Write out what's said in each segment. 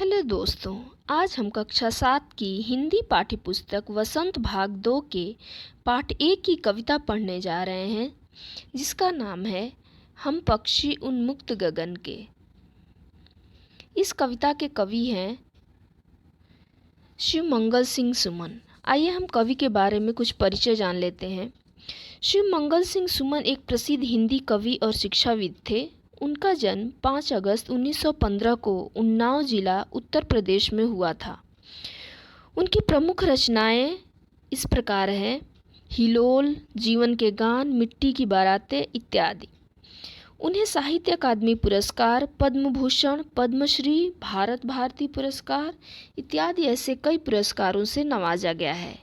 Hello दोस्तों। आज हम कक्षा 7 की हिंदी पाठ्यपुस्तक वसंत भाग 2 के पाठ 1 की कविता पढ़ने जा रहे हैं, जिसका नाम है हम पक्षी उन्मुक्त गगन के। इस कविता के कवि हैं शिव मंगल सिंह सुमन। आइए हम कवि के बारे में कुछ परिचय जान लेते हैं। शिव मंगल सिंह सुमन एक प्रसिद्ध हिंदी कवि और शिक्षाविद थे। उनका जन्म 5 अगस्त 1915 को उन्नाव जिला उत्तर प्रदेश में हुआ था। उनकी प्रमुख रचनाएं इस प्रकार हैं: हिलोल, जीवन के गान, मिट्टी की बारातें इत्यादि। उन्हें साहित्य अकादमी पुरस्कार, पद्म भूषण, पद्मश्री, भारत भारती पुरस्कार इत्यादि ऐसे कई पुरस्कारों से नवाजा गया है।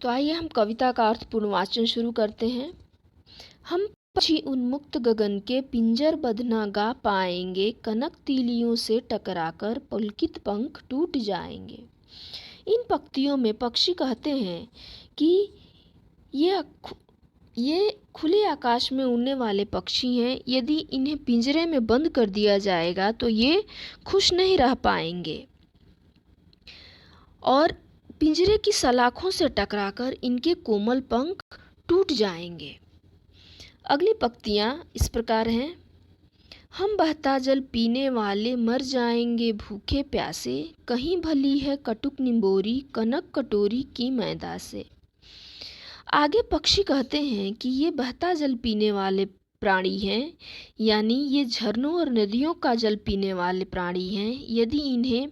तो आइए हम कविता का अर्थपूर्ण वाचन शुरू करते हैं। हम पक्षी उन्मुक्त गगन के पिंजरबद्ध न गा पाएंगे, कनक तीलियों से टकराकर पुलकित पंख टूट जाएंगे। इन पंक्तियों में पक्षी कहते हैं कि ये खुले आकाश में उड़ने वाले पक्षी हैं। यदि इन्हें पिंजरे में बंद कर दिया जाएगा तो ये खुश नहीं रह पाएंगे और पिंजरे की सलाखों से टकराकर इनके कोमल पंख टूट जाएंगे। अगली पंक्तियाँ इस प्रकार हैं: हम बहता जल पीने वाले मर जाएंगे भूखे प्यासे, कहीं भली है कटुक निंबोरी कनक कटोरी की मैदा से। आगे पक्षी कहते हैं कि ये बहता जल पीने वाले प्राणी हैं, यानी ये झरनों और नदियों का जल पीने वाले प्राणी हैं। यदि इन्हें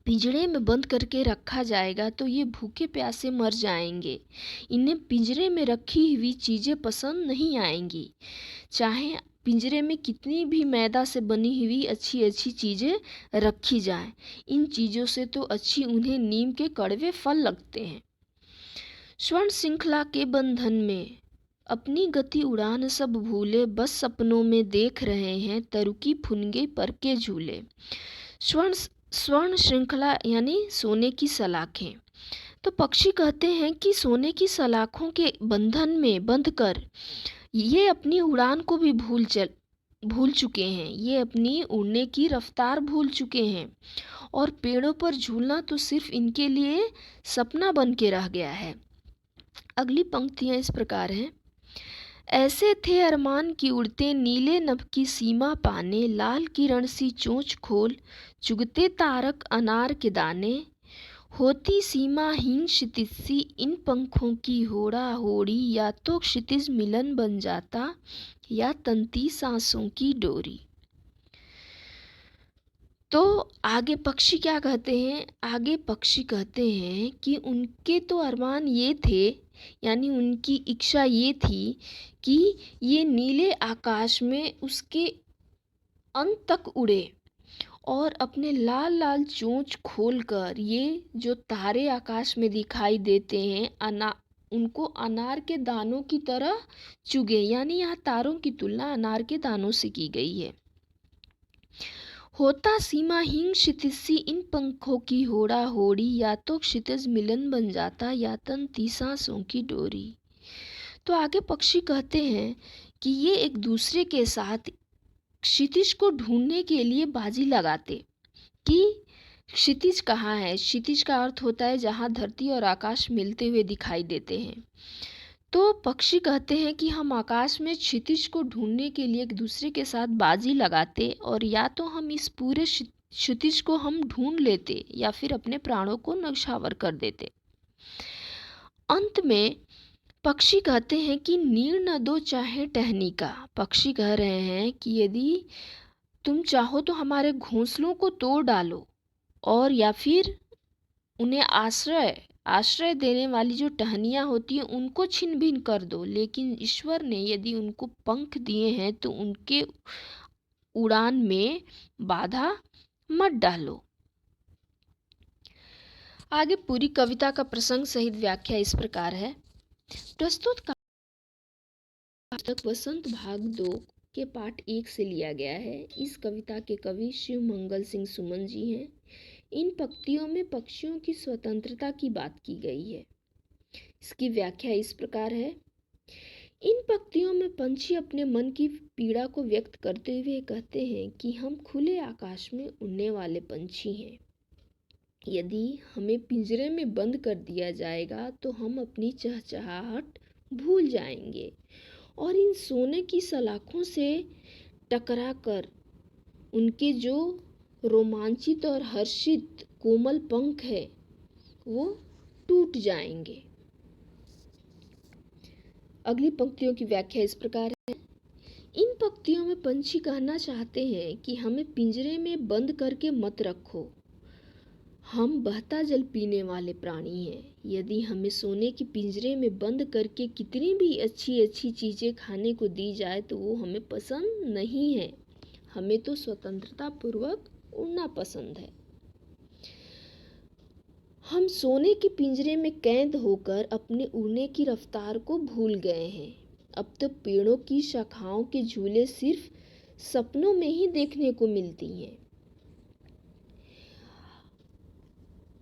पिंजरे में बंद करके रखा जाएगा तो ये भूखे प्यासे मर जाएंगे। इन्हें पिंजरे में रखी हुई चीज़ें पसंद नहीं आएंगी, चाहे पिंजरे में कितनी भी मैदा से बनी हुई अच्छी अच्छी चीज़ें रखी जाएं। इन चीज़ों से तो अच्छी उन्हें नीम के कड़वे फल लगते हैं। स्वर्ण श्रृंखला के बंधन में अपनी गति उड़ान सब भूले, बस सपनों में देख रहे हैं तरुकी फुनगे पर के झूले। स्वर्ण श्रृंखला यानी सोने की सलाखें। तो पक्षी कहते हैं कि सोने की सलाखों के बंधन में बंधकर ये अपनी उड़ान को भी भूल चुके हैं। ये अपनी उड़ने की रफ्तार भूल चुके हैं और पेड़ों पर झूलना तो सिर्फ इनके लिए सपना बन के रह गया है। अगली पंक्तियाँ इस प्रकार हैं: ऐसे थे अरमान की उड़ते नीले नभ की सीमा पाने, लाल किरण सी चोंच खोल चुगते तारक अनार के दाने, होती सीमाहीन क्षितिज सी इन पंखों की होड़ा होड़ी, या तो क्षितिज मिलन बन जाता या तंती सांसों की डोरी। तो आगे पक्षी क्या कहते हैं? आगे पक्षी कहते हैं कि उनके तो अरमान ये थे, यानी उनकी इच्छा ये थी कि ये नीले आकाश में उसके अंत तक उड़े और अपने लाल लाल चोंच खोलकर ये जो तारे आकाश में दिखाई देते हैं उनको अनार के दानों की तरह चुगे। यानी यहाँ तारों की तुलना अनार के दानों से की गई है। होता सीमाहीन क्षितिज सी इन पंखों की होड़ा होड़ी, या तो क्षितिज मिलन बन जाता या तंती सांसों की डोरी। तो आगे पक्षी कहते हैं कि ये एक दूसरे के साथ क्षितिज को ढूंढने के लिए बाजी लगाते कि क्षितिज कहाँ है। क्षितिज का अर्थ होता है जहाँ धरती और आकाश मिलते हुए दिखाई देते हैं। तो पक्षी कहते हैं कि हम आकाश में क्षितिज को ढूंढने के लिए एक दूसरे के साथ बाजी लगाते और या तो हम इस पूरे क्षितिज को हम ढूंढ लेते या फिर अपने प्राणों को न्यौछावर कर देते। अंत में पक्षी कहते हैं कि नीड़ न दो चाहे टहनी का। पक्षी कह रहे हैं कि यदि तुम चाहो तो हमारे घोंसलों को तोड़ डालो और या फिर उन्हें आश्रय देने वाली जो टहनियाँ होती हैं उनको छिन भिन कर दो, लेकिन ईश्वर ने यदि उनको पंख दिए हैं तो उनके उड़ान में बाधा मत डालो। आगे पूरी कविता का प्रसंग सहित व्याख्या इस प्रकार है। प्रस्तुत पुस्तक वसंत भाग 2 के पाठ 1 से लिया गया है। इस कविता के कवि शिव मंगल सिंह सुमन जी हैं। इन पंक्तियों में पक्षियों की स्वतंत्रता की बात की गई है। इसकी व्याख्या इस प्रकार है: इन पंक्तियों में पंछी अपने मन की पीड़ा को व्यक्त करते हुए कहते हैं कि हम खुले आकाश में उड़ने वाले पंछी हैं। यदि हमें पिंजरे में बंद कर दिया जाएगा तो हम अपनी चहचहाहट भूल जाएंगे और इन सोने की सलाखों से टकराकर उनके जो रोमांचित और हर्षित कोमल पंख है वो टूट जाएंगे। अगली पंक्तियों की व्याख्या इस प्रकार है। इन पंक्तियों में पंछी कहना चाहते हैं कि हमें पिंजरे में बंद करके मत रखो। हम बहता जल पीने वाले प्राणी हैं। यदि हमें सोने के पिंजरे में बंद करके कितनी भी अच्छी अच्छी चीज़ें खाने को दी जाए तो वो हमें पसंद नहीं है। हमें तो स्वतंत्रता पूर्वक उड़ना पसंद है। हम सोने के पिंजरे में कैद होकर अपने उड़ने की रफ्तार को भूल गए हैं। अब तो पेड़ों की शाखाओं के झूले सिर्फ सपनों में ही देखने को मिलती हैं।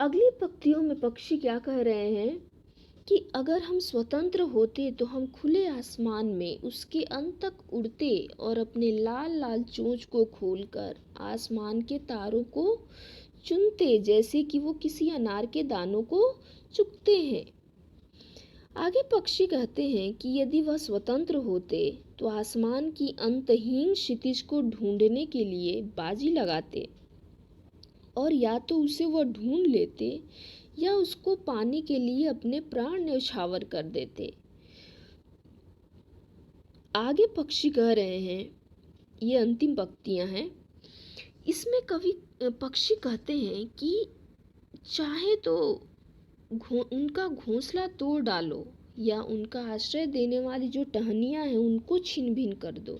अगली पंक्तियों में पक्षी क्या कह रहे हैं कि अगर हम स्वतंत्र होते तो हम खुले आसमान में उसके अंत तक उड़ते और अपने लाल लाल चोंच को खोलकर आसमान के तारों को चुनते, जैसे कि वो किसी अनार के दानों को चुगते हैं। आगे पक्षी कहते हैं कि यदि वह स्वतंत्र होते तो आसमान की अंतहीन क्षितिज को ढूंढने के लिए बाजी लगाते और या तो उसे वह ढूंढ लेते या उसको पाने के लिए अपने प्राण न्यौछावर कर देते। आगे पक्षी कह रहे हैं, ये अंतिम पंक्तियां हैं, इसमें कवि पक्षी कहते हैं कि चाहे तो उनका घोंसला तोड़ डालो या उनका आश्रय देने वाली जो टहनियाँ हैं उनको छीन भिन कर दो,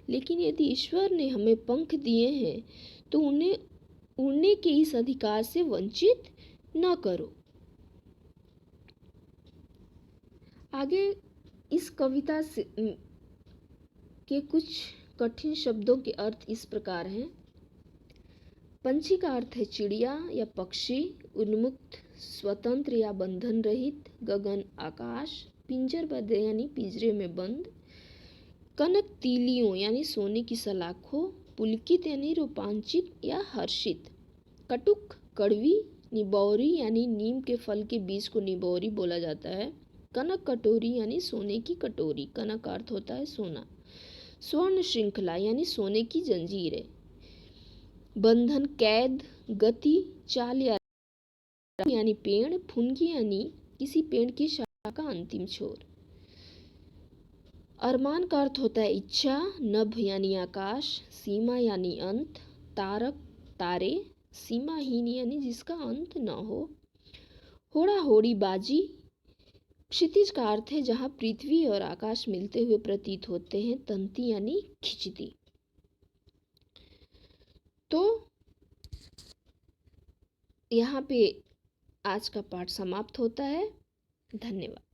लेकिन यदि ईश्वर ने हमें पंख दिए हैं तो उन्हें उड़ने के इस अधिकार से वंचित न करो। आगे इस कविता से के कुछ कठिन शब्दों के अर्थ इस प्रकार हैं। पंछी का अर्थ है चिड़िया या पक्षी, उन्मुक्त, स्वतंत्र या बंधन रहित, गगन आकाश, पिंजरबद्ध यानी पिंजरे में बंद, कनक तीलियों यानी सोने की सलाखों, पुलकित यानी रोमांचित या हर्षित, कटुक कड़वी, निबौरी यानी नीम के फल के बीज को निबौरी बोला जाता है, कनक कटोरी यानी सोने की कटोरी, कनक का अर्थ होता है सोना, स्वर्ण श्रृंखला यानी सोने की जंजीरें, बंधन कैद, गति चाल यानी पेड़, फुनगी यानी किसी पेड़ की शाखा का अंतिम छोर, अरमान का अर्थ होता है इच्छा, नभ यानी आकाश, सीमा यानी अंत, तारक तारे, सीमाहीन यानी जिसका अंत न हो, होड़ा होड़ी बाजी, क्षितिज का अर्थ है जहाँ पृथ्वी और आकाश मिलते हुए प्रतीत होते हैं, तंती यानी खिंचती। तो यहाँ पे आज का पाठ समाप्त होता है। धन्यवाद।